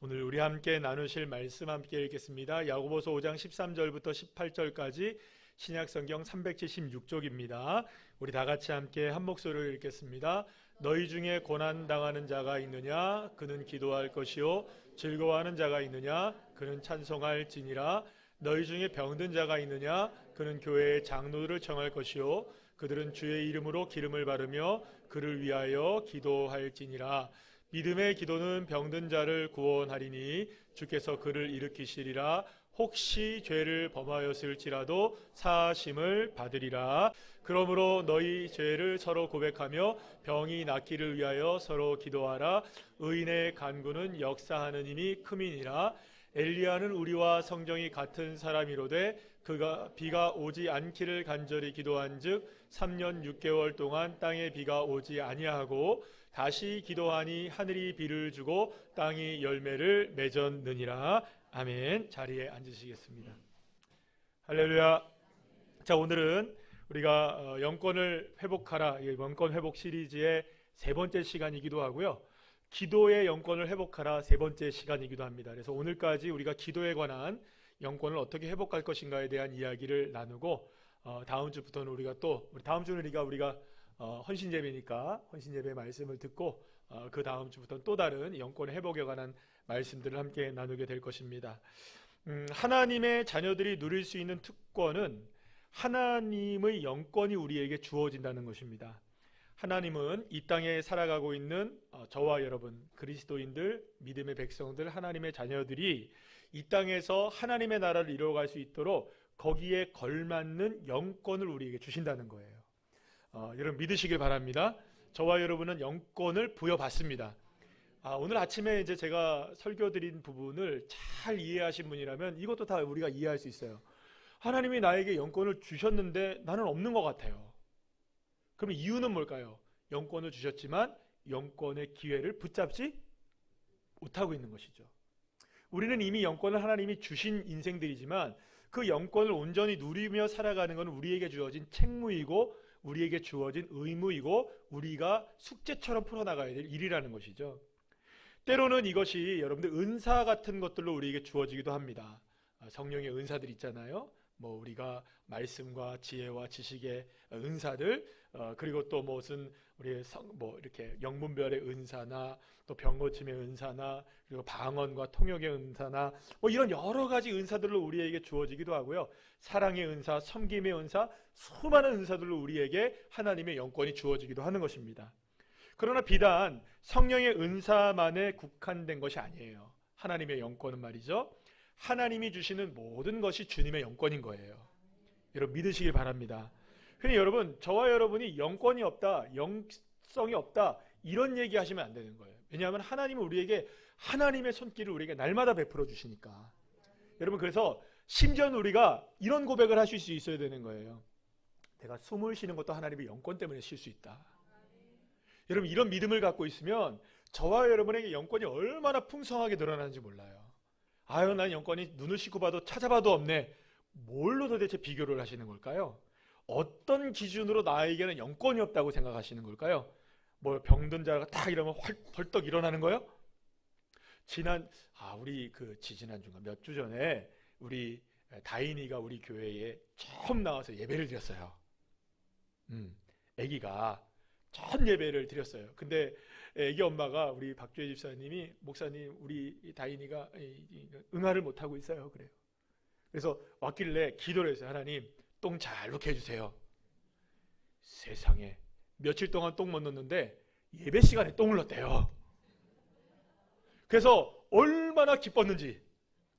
오늘 우리 함께 나누실 말씀 함께 읽겠습니다. 야고보서 5장 13절부터 18절까지 신약성경 376쪽입니다. 우리 다 같이 함께 한 목소리로 읽겠습니다. 너희 중에 고난당하는 자가 있느냐? 그는 기도할 것이요 즐거워하는 자가 있느냐? 그는 찬송할지니라. 너희 중에 병든 자가 있느냐? 그는 교회의 장로들을 청할 것이요 그들은 주의 이름으로 기름을 바르며 그를 위하여 기도할지니라. 믿음의 기도는 병든 자를 구원하리니 주께서 그를 일으키시리라. 혹시 죄를 범하였을지라도 사하심을 받으리라. 그러므로 너희 죄를 서로 고백하며 병이 낫기를 위하여 서로 기도하라. 의인의 간구는 역사하는 힘이 큼이니라. 엘리야는 우리와 성정이 같은 사람이로되 그가 비가 오지 않기를 간절히 기도한즉 3년 6개월 동안 땅에 비가 오지 아니하고 다시 기도하니 하늘이 비를 주고 땅이 열매를 맺었느니라. 아멘. 자리에 앉으시겠습니다. 할렐루야. 자, 오늘은 우리가 영권을 회복하라, 영권 회복 시리즈의 세 번째 시간이기도 하고요, 기도의 영권을 회복하라 세 번째 시간이기도 합니다. 그래서 오늘까지 우리가 기도에 관한 영권을 어떻게 회복할 것인가에 대한 이야기를 나누고, 다음 주부터는 우리가 또 다음 주는 우리가 헌신예배니까 헌신예배 말씀을 듣고 그 다음 주부터는 또 다른 영권의 회복에 관한 말씀들을 함께 나누게 될 것입니다. 하나님의 자녀들이 누릴 수 있는 특권은 하나님의 영권이 우리에게 주어진다는 것입니다. 하나님은 이 땅에 살아가고 있는 저와 여러분, 그리스도인들, 믿음의 백성들, 하나님의 자녀들이 이 땅에서 하나님의 나라를 이루어갈 수 있도록 거기에 걸맞는 영권을 우리에게 주신다는 거예요. 여러분 믿으시길 바랍니다. 저와 여러분은 영권을 부여받습니다. 오늘 아침에 이제 제가 설교 드린 부분을 잘 이해하신 분이라면 이것도 다 우리가 이해할 수 있어요. 하나님이 나에게 영권을 주셨는데 나는 없는 것 같아요. 그럼 이유는 뭘까요? 영권을 주셨지만 영권의 기회를 붙잡지 못하고 있는 것이죠. 우리는 이미 영권을 하나님이 주신 인생들이지만 그 영권을 온전히 누리며 살아가는 것은 우리에게 주어진 책무이고 우리에게 주어진 의무이고 우리가 숙제처럼 풀어나가야 될 일이라는 것이죠. 때로는 이것이 여러분들 은사 같은 것들로 우리에게 주어지기도 합니다. 성령의 은사들 있잖아요. 우리가 말씀과 지혜와 지식의 은사들, 그리고 또 무슨 우리 이렇게 영문별의 은사나 또 병고침의 은사나 그리고 방언과 통역의 은사나 이런 여러 가지 은사들로 우리에게 주어지기도 하고요. 사랑의 은사, 섬김의 은사, 수많은 은사들로 우리에게 하나님의 영권이 주어지기도 하는 것입니다. 그러나 비단 성령의 은사만에 국한된 것이 아니에요. 하나님의 영권은 말이죠, 하나님이 주시는 모든 것이 주님의 영권인 거예요. 여러분 믿으시길 바랍니다. 그러니 여러분, 저와 여러분이 영권이 없다, 영성이 없다 이런 얘기 하시면 안 되는 거예요. 왜냐하면 하나님은 우리에게 하나님의 손길을 우리에게 날마다 베풀어 주시니까. 여러분, 그래서 심지어는 우리가 이런 고백을 하실 수 있어야 되는 거예요. 내가 숨을 쉬는 것도 하나님의 영권 때문에 쉴 수 있다. 여러분, 이런 믿음을 갖고 있으면 저와 여러분에게 영권이 얼마나 풍성하게 늘어나는지 몰라요. 난 영권이 눈을 씻고 봐도 찾아봐도 없네. 뭘로 도대체 비교를 하시는 걸까요? 어떤 기준으로 나에게는 영권이 없다고 생각하시는 걸까요? 병든 자가 딱 이러면 벌떡 일어나는 거예요? 우리 지지난주인가 몇 주 전에 우리 다인이가 우리 교회에 처음 나와서 예배를 드렸어요. 아기가 첫 예배를 드렸어요. 근데 애기 엄마가 우리 박주혜 집사님이, 목사님 우리 다인이가 응아를 못하고 있어요 그래요. 그래서 왔길래 기도를 했어요. 하나님 똥 잘 놓게 해주세요. 세상에 며칠 동안 똥 못 넣는데 예배 시간에 똥을 넣었대요. 그래서 얼마나 기뻤는지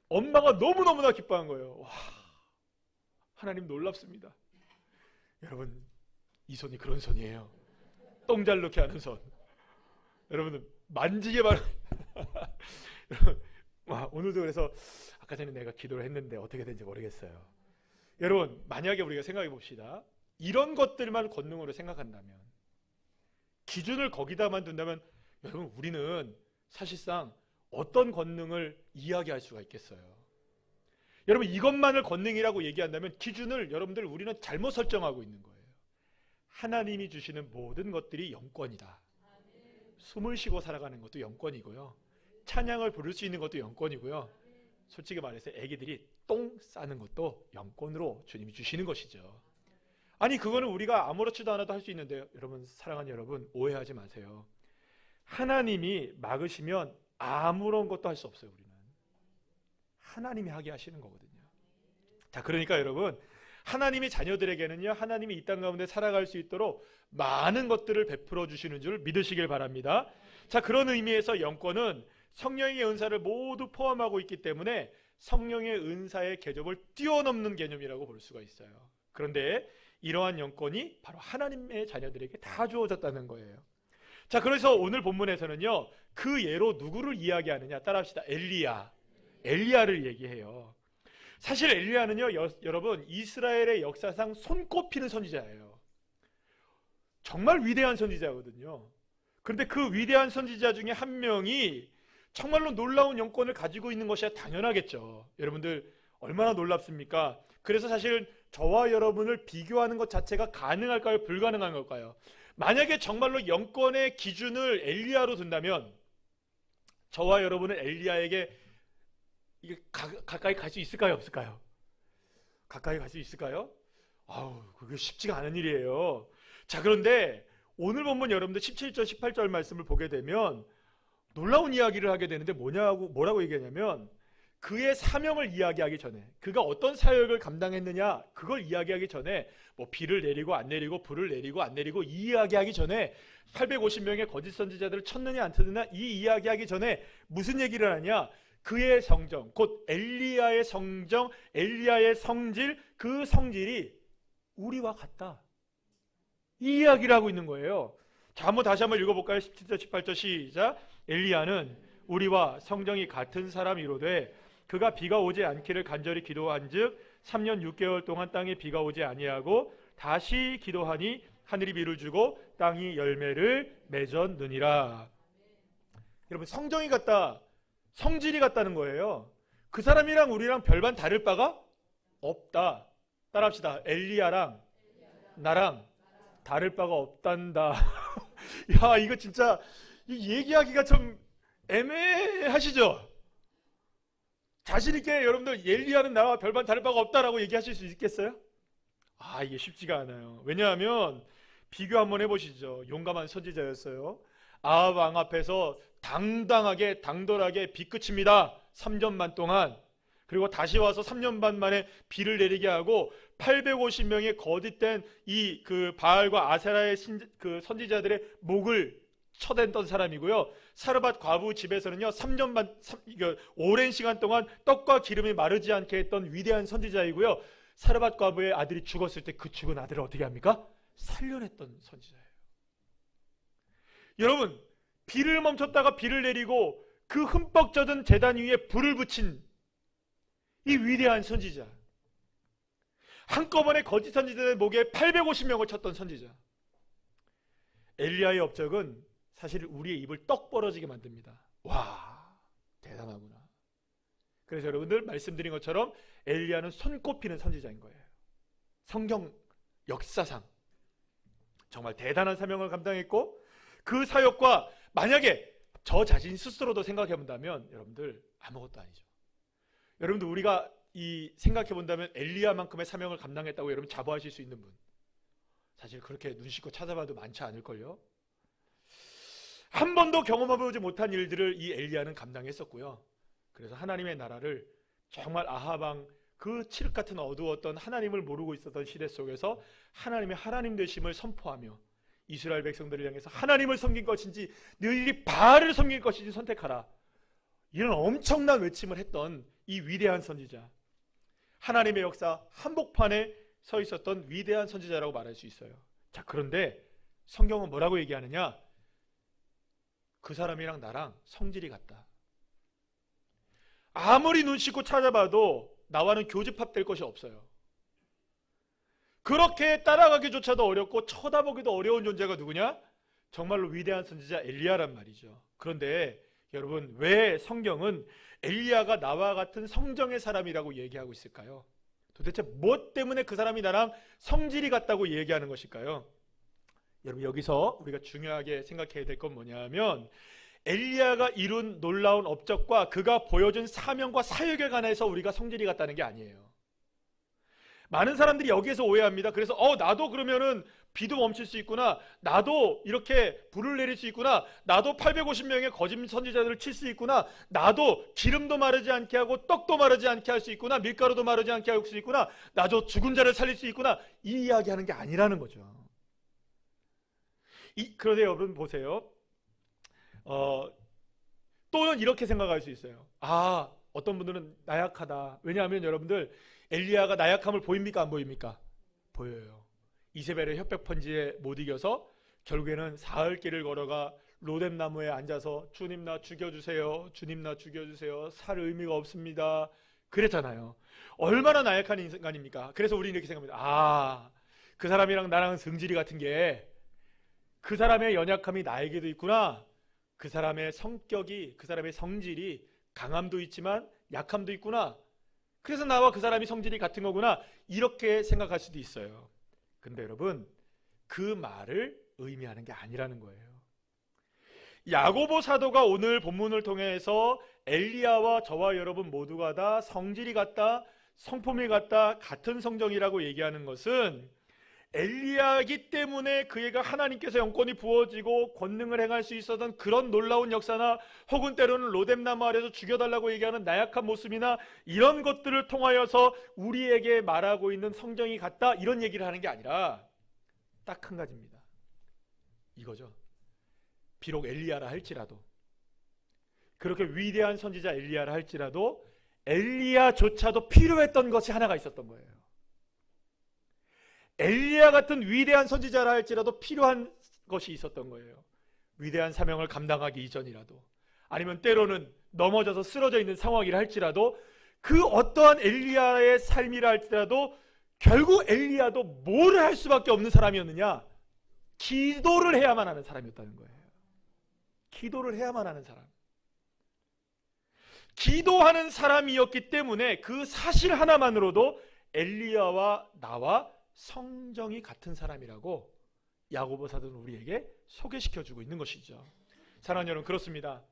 엄마가 너무너무나 기뻐한 거예요. 와, 하나님 놀랍습니다. 여러분, 이 손이 그런 손이에요. 똥 잘 넣게 하는 손. 여러분들 만지게 오늘도 그래서 아까 전에 내가 기도를 했는데 어떻게 된지 모르겠어요. 여러분, 만약에 우리가 생각해 봅시다. 이런 것들만 권능으로 생각한다면, 기준을 거기다만 둔다면 여러분, 우리는 사실상 어떤 권능을 이야기할 수가 있겠어요? 여러분, 이것만을 권능이라고 얘기한다면 기준을 여러분들 우리는 잘못 설정하고 있는 거예요. 하나님이 주시는 모든 것들이 영권이다. 숨을 쉬고 살아가는 것도 영권이고요. 찬양을 부를 수 있는 것도 영권이고요. 솔직히 말해서 애기들이 똥 싸는 것도 영권으로 주님이 주시는 것이죠. 아니 그거는 우리가 아무렇지도 않아도 할 수 있는데요. 여러분, 사랑하는 여러분, 오해하지 마세요. 하나님이 막으시면 아무런 것도 할 수 없어요. 우리는 하나님이 하게 하시는 거거든요. 자, 그러니까 여러분, 하나님이 자녀들에게는요, 하나님이 이 땅 가운데 살아갈 수 있도록 많은 것들을 베풀어 주시는 줄 믿으시길 바랍니다. 자, 그런 의미에서 영권은 성령의 은사를 모두 포함하고 있기 때문에 성령의 은사의 개념을 뛰어넘는 개념이라고 볼 수가 있어요. 그런데 이러한 영권이 바로 하나님의 자녀들에게 다 주어졌다는 거예요. 자, 그래서 오늘 본문에서는요, 그 예로 누구를 이야기하느냐, 따라합시다. 엘리야를 얘기해요. 사실 엘리야는요, 여러분, 이스라엘의 역사상 손꼽히는 선지자예요. 정말 위대한 선지자거든요. 그런데 그 위대한 선지자 중에 한 명이 정말로 놀라운 영권을 가지고 있는 것이 당연하겠죠. 여러분들 얼마나 놀랍습니까? 그래서 사실 저와 여러분을 비교하는 것 자체가 가능할까요? 불가능한 걸까요? 만약에 정말로 영권의 기준을 엘리야로 둔다면 저와 여러분은 엘리야에게 이게 가까이 갈 수 있을까요? 없을까요? 가까이 갈 수 있을까요? 아우, 그게 쉽지가 않은 일이에요. 자, 그런데 오늘 본문 여러분들 17절, 18절 말씀을 보게 되면 놀라운 이야기를 하게 되는데 뭐라고 얘기하냐면 그의 사명을 이야기하기 전에, 그가 어떤 사역을 감당했느냐, 그걸 이야기하기 전에 뭐 비를 내리고 안 내리고 불을 내리고 안 내리고 이 이야기하기 전에 850명의 거짓 선지자들을 쳤느냐 안 쳤느냐 이 이야기하기 전에 무슨 얘기를 하냐, 그의 성정, 곧 엘리야의 성정, 엘리야의 성질, 그 성질이 우리와 같다, 이 이야기를 하고 있는 거예요. 자, 다시 한번 읽어볼까요? 17절 18절 시작. 엘리야는 우리와 성정이 같은 사람이로되 그가 비가 오지 않기를 간절히 기도한즉 3년 6개월 동안 땅에 비가 오지 아니하고 다시 기도하니 하늘이 비를 주고 땅이 열매를 맺었느니라. 여러분, 성정이 같다, 성질이 같다는 거예요. 그 사람이랑 우리랑 별반 다를 바가 없다. 따라합시다. 엘리야랑 나랑 다를 바가 없단다. 야, 이거 진짜 얘기하기가 좀 애매하시죠? 자신있게 여러분들 엘리야는 나와 별반 다를 바가 없다라고 얘기하실 수 있겠어요? 아, 이게 쉽지가 않아요. 왜냐하면 비교 한번 해보시죠. 용감한 선지자였어요. 아합 왕 앞에서 당당하게 당돌하게 비 그칩니다. 3년 반 동안. 그리고 다시 와서 3년 반 만에 비를 내리게 하고 850명의 거짓된 이 그 바알과 아세라의 그 선지자들의 목을 쳐댄던 사람이고요. 사르밧 과부 집에서는요 3년 반 오랜 시간 동안 떡과 기름이 마르지 않게 했던 위대한 선지자이고요. 사르밧 과부의 아들이 죽었을 때 그 죽은 아들을 어떻게 합니까? 살려냈던 선지자예요. 여러분, 비를 멈췄다가 비를 내리고 그 흠뻑 젖은 제단 위에 불을 붙인 이 위대한 선지자, 한꺼번에 거짓 선지자의 목에 850명을 쳤던 선지자. 엘리야의 업적은 사실 우리의 입을 떡 벌어지게 만듭니다. 와, 대단하구나. 그래서 여러분들 말씀드린 것처럼 엘리야는 손꼽히는 선지자인 거예요. 성경 역사상 정말 대단한 사명을 감당했고, 그 사역과 만약에 저 자신 스스로도 생각해 본다면 여러분들 아무것도 아니죠. 여러분들 우리가 생각해 본다면 엘리야만큼의 사명을 감당했다고 여러분 자부하실 수 있는 분, 사실 그렇게 눈 씻고 찾아봐도 많지 않을걸요. 한 번도 경험해보지 못한 일들을 이 엘리야는 감당했었고요. 그래서 하나님의 나라를 정말 아합 왕 그 칠흑 같은 어두웠던 하나님을 모르고 있었던 시대 속에서 하나님의 하나님 되심을 선포하며 이스라엘 백성들을 향해서 하나님을 섬길 것인지 너희들이 바알을 섬길 것인지 선택하라, 이런 엄청난 외침을 했던 이 위대한 선지자, 하나님의 역사 한복판에 서 있었던 위대한 선지자라고 말할 수 있어요. 자, 그런데 성경은 뭐라고 얘기하느냐, 그 사람이랑 나랑 성질이 같다. 아무리 눈 씻고 찾아봐도 나와는 교집합될 것이 없어요. 그렇게 따라가기조차도 어렵고 쳐다보기도 어려운 존재가 누구냐? 정말로 위대한 선지자 엘리야란 말이죠. 그런데 여러분, 왜 성경은 엘리야가 나와 같은 성정의 사람이라고 얘기하고 있을까요? 도대체 무엇 때문에 그 사람이 나랑 성질이 같다고 얘기하는 것일까요? 여러분, 여기서 우리가 중요하게 생각해야 될 건 뭐냐면 엘리야가 이룬 놀라운 업적과 그가 보여준 사명과 사역에 관해서 우리가 성질이 같다는 게 아니에요. 많은 사람들이 여기에서 오해합니다. 그래서 나도 그러면은 비도 멈출 수 있구나, 나도 이렇게 불을 내릴 수 있구나, 나도 850명의 거짓 선지자들을 칠 수 있구나, 나도 기름도 마르지 않게 하고 떡도 마르지 않게 할 수 있구나, 밀가루도 마르지 않게 할 수 있구나, 나도 죽은 자를 살릴 수 있구나, 이 이야기하는 게 아니라는 거죠. 그런데 여러분 보세요. 또는 이렇게 생각할 수 있어요. 어떤 분들은 나약하다. 왜냐하면 여러분들 엘리야가 나약함을 보입니까 안 보입니까? 보여요. 이세벨의 협박 편지에 못 이겨서 결국에는 사흘 길을 걸어가 로뎀 나무에 앉아서 주님 나 죽여주세요, 주님 나 죽여주세요, 살 의미가 없습니다 그랬잖아요. 얼마나 나약한 인간입니까? 그래서 우리는 이렇게 생각합니다. 그 사람이랑 나랑은 성질이 같은 게 그 사람의 연약함이 나에게도 있구나, 그 사람의 성격이, 그 사람의 성질이 강함도 있지만 약함도 있구나, 그래서 나와 그 사람이 성질이 같은 거구나, 이렇게 생각할 수도 있어요. 근데 여러분, 그 말을 의미하는 게 아니라는 거예요. 야고보 사도가 오늘 본문을 통해서 엘리야와 저와 여러분 모두가 다 성질이 같다, 성품이 같다, 같은 성정이라고 얘기하는 것은 엘리야이기 때문에 그에게 하나님께서 영권이 부어지고 권능을 행할 수 있었던 그런 놀라운 역사나 혹은 때로는 로뎀나무 아래에서 죽여달라고 얘기하는 나약한 모습이나 이런 것들을 통하여서 우리에게 말하고 있는 성정이 같다, 이런 얘기를 하는 게 아니라 딱 한 가지입니다. 이거죠. 비록 엘리야라 할지라도, 그렇게 위대한 선지자 엘리야라 할지라도 엘리야조차도 필요했던 것이 하나가 있었던 거예요. 엘리야 같은 위대한 선지자라 할지라도 필요한 것이 있었던 거예요. 위대한 사명을 감당하기 이전이라도, 아니면 때로는 넘어져서 쓰러져 있는 상황이라 할지라도, 그 어떠한 엘리야의 삶이라 할지라도 결국 엘리야도 뭘 할 수밖에 없는 사람이었느냐? 기도를 해야만 하는 사람이었다는 거예요. 기도를 해야만 하는 사람, 기도하는 사람이었기 때문에 그 사실 하나만으로도 엘리야와 나와 성정이 같은 사람이라고 야고보 사도는 우리에게 소개시켜주고 있는 것이죠. 사랑하는 여러분, 그렇습니다.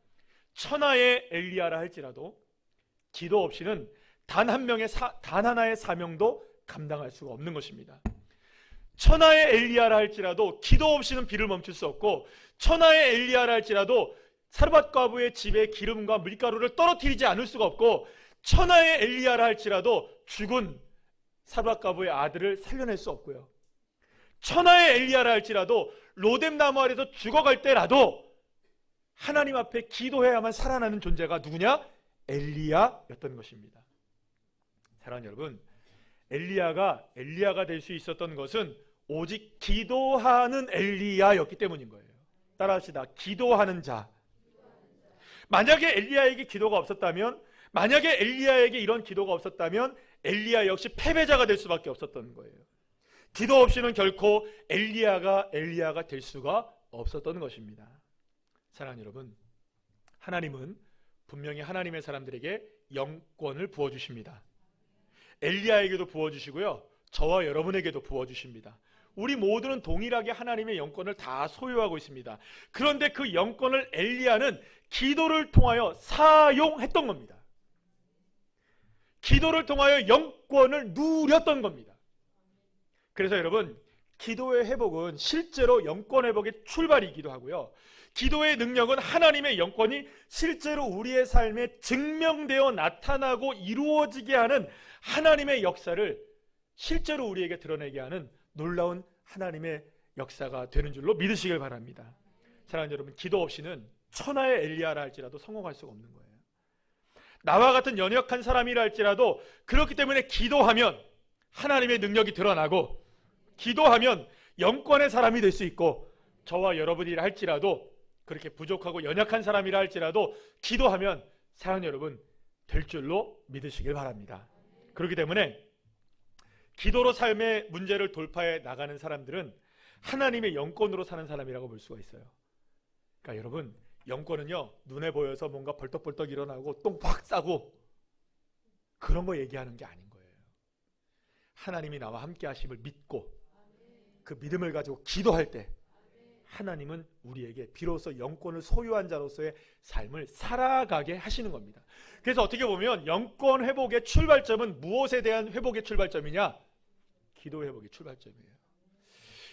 천하의 엘리야라 할지라도 기도 없이는 단 하나의 사명도 감당할 수가 없는 것입니다. 천하의 엘리야라 할지라도 기도 없이는 비를 멈출 수 없고, 천하의 엘리야라 할지라도 사르밧 과부의 집에 기름과 밀가루를 떨어뜨리지 않을 수가 없고, 천하의 엘리야라 할지라도 죽은 사르밧 과부의 아들을 살려낼 수 없고요, 천하의 엘리야라 할지라도 로뎀 나무 아래서 죽어갈 때라도 하나님 앞에 기도해야만 살아나는 존재가 누구냐? 엘리야였던 것입니다. 사랑하는 여러분, 엘리야가 될 수 있었던 것은 오직 기도하는 엘리야였기 때문인 거예요. 따라합시다. 기도하는 자. 만약에 엘리야에게 기도가 없었다면, 만약에 엘리야에게 이런 기도가 없었다면 엘리야 역시 패배자가 될 수밖에 없었던 거예요. 기도 없이는 결코 엘리야가 될 수가 없었던 것입니다. 사랑하는 여러분, 하나님은 분명히 하나님의 사람들에게 영권을 부어주십니다. 엘리야에게도 부어주시고요, 저와 여러분에게도 부어주십니다. 우리 모두는 동일하게 하나님의 영권을 다 소유하고 있습니다. 그런데 그 영권을 엘리야는 기도를 통하여 사용했던 겁니다. 기도를 통하여 영권을 누렸던 겁니다. 그래서 여러분, 기도의 회복은 실제로 영권 회복의 출발이기도 하고요, 기도의 능력은 하나님의 영권이 실제로 우리의 삶에 증명되어 나타나고 이루어지게 하는 하나님의 역사를 실제로 우리에게 드러내게 하는 놀라운 하나님의 역사가 되는 줄로 믿으시길 바랍니다. 사랑하는 여러분, 기도 없이는 천하의 엘리야라 할지라도 성공할 수가 없는 거예요. 나와 같은 연약한 사람이라 할지라도 그렇기 때문에 기도하면 하나님의 능력이 드러나고, 기도하면 영권의 사람이 될 수 있고, 저와 여러분이라 할지라도 그렇게 부족하고 연약한 사람이라 할지라도 기도하면 사랑하는 여러분 될 줄로 믿으시길 바랍니다. 그렇기 때문에 기도로 삶의 문제를 돌파해 나가는 사람들은 하나님의 영권으로 사는 사람이라고 볼 수가 있어요. 그러니까 여러분, 영권은요, 눈에 보여서 뭔가 벌떡벌떡 일어나고 똥 팍 싸고 그런 거 얘기하는 게 아닌 거예요. 하나님이 나와 함께 하심을 믿고 그 믿음을 가지고 기도할 때 하나님은 우리에게 비로소 영권을 소유한 자로서의 삶을 살아가게 하시는 겁니다. 그래서 어떻게 보면 영권 회복의 출발점은 무엇에 대한 회복의 출발점이냐? 기도 회복의 출발점이에요.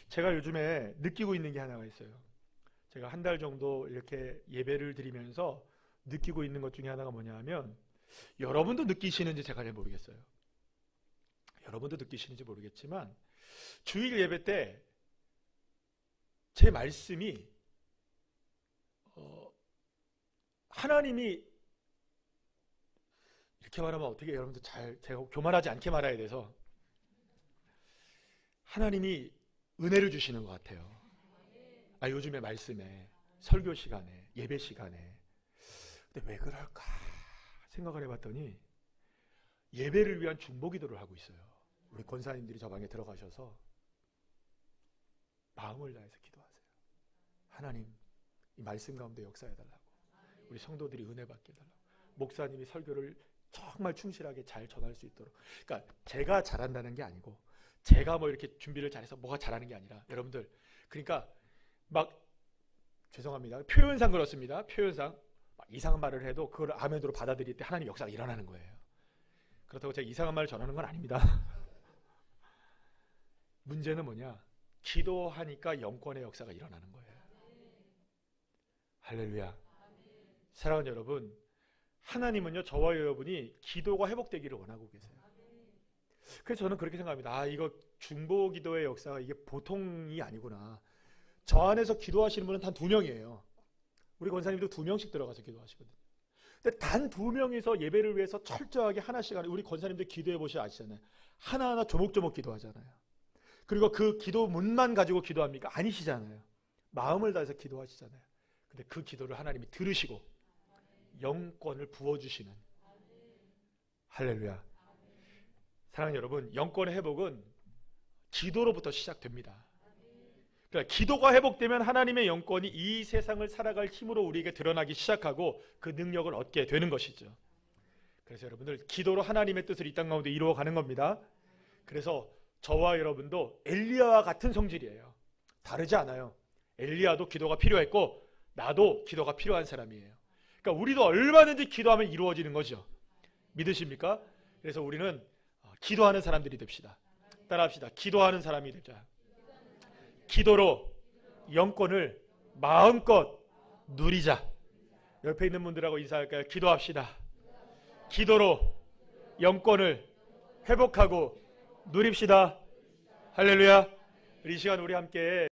제가 요즘에 느끼고 있는 게 하나가 있어요. 제가 한 달 정도 이렇게 예배를 드리면서 느끼고 있는 것 중에 하나가 뭐냐 하면, 여러분도 느끼시는지 제가 잘 모르겠어요. 여러분도 느끼시는지 모르겠지만 주일 예배 때 제 말씀이 하나님이, 이렇게 말하면 어떻게 여러분들 제가 교만하지 않게 말해야 돼서, 하나님이 은혜를 주시는 것 같아요. 요즘에 말씀에, 설교 시간에, 예배 시간에. 근데 왜 그럴까 생각을 해봤더니 예배를 위한 중보기도를 하고 있어요. 우리 권사님들이 저 방에 들어가셔서 마음을 다해서 기도하세요. 하나님, 이 말씀 가운데 역사해달라고, 우리 성도들이 은혜 받게 해달라고, 목사님이 설교를 정말 충실하게 잘 전할 수 있도록. 그러니까 제가 잘한다는 게 아니고, 제가 뭐 이렇게 준비를 잘해서 뭐가 잘하는 게 아니라, 여러분들, 그러니까 막, 죄송합니다, 표현상 그렇습니다. 표현상 막 이상한 말을 해도 그걸 아멘으로 받아들일 때 하나님 역사가 일어나는 거예요. 그렇다고 제가 이상한 말을 전하는 건 아닙니다. 문제는 뭐냐? 기도하니까 영권의 역사가 일어나는 거예요. 할렐루야. 사랑하는 여러분, 하나님은요, 저와 여러분이 기도가 회복되기를 원하고 계세요. 그래서 저는 그렇게 생각합니다. 이거 중보기도의 역사가 이게 보통이 아니구나. 저 안에서 기도하시는 분은 단 2명이에요. 우리 권사님도 2명씩 들어가서 기도하시거든요. 근데 단 2명이서 예배를 위해서 철저하게 하나씩 하는, 우리 권사님들 기도해 보시면 아시잖아요. 하나하나 조목조목 기도하잖아요. 그리고 그 기도문만 가지고 기도합니까? 아니시잖아요. 마음을 다해서 기도하시잖아요. 근데 그 기도를 하나님이 들으시고 영권을 부어주시는. 할렐루야. 사랑하는 여러분, 영권의 회복은 기도로부터 시작됩니다. 그러니까 기도가 회복되면 하나님의 영권이 이 세상을 살아갈 힘으로 우리에게 드러나기 시작하고 그 능력을 얻게 되는 것이죠. 그래서 여러분들, 기도로 하나님의 뜻을 이 땅 가운데 이루어가는 겁니다. 그래서 저와 여러분도 엘리야와 같은 성질이에요. 다르지 않아요. 엘리야도 기도가 필요했고 나도 기도가 필요한 사람이에요. 그러니까 우리도 얼마든지 기도하면 이루어지는 거죠. 믿으십니까? 그래서 우리는 기도하는 사람들이 됩시다. 따라합시다. 기도하는 사람이 되자. 기도로 영권을 마음껏 누리자. 옆에 있는 분들하고 인사할까요? 기도합시다. 기도로 영권을 회복하고 누립시다. 할렐루야. 이 시간 우리 함께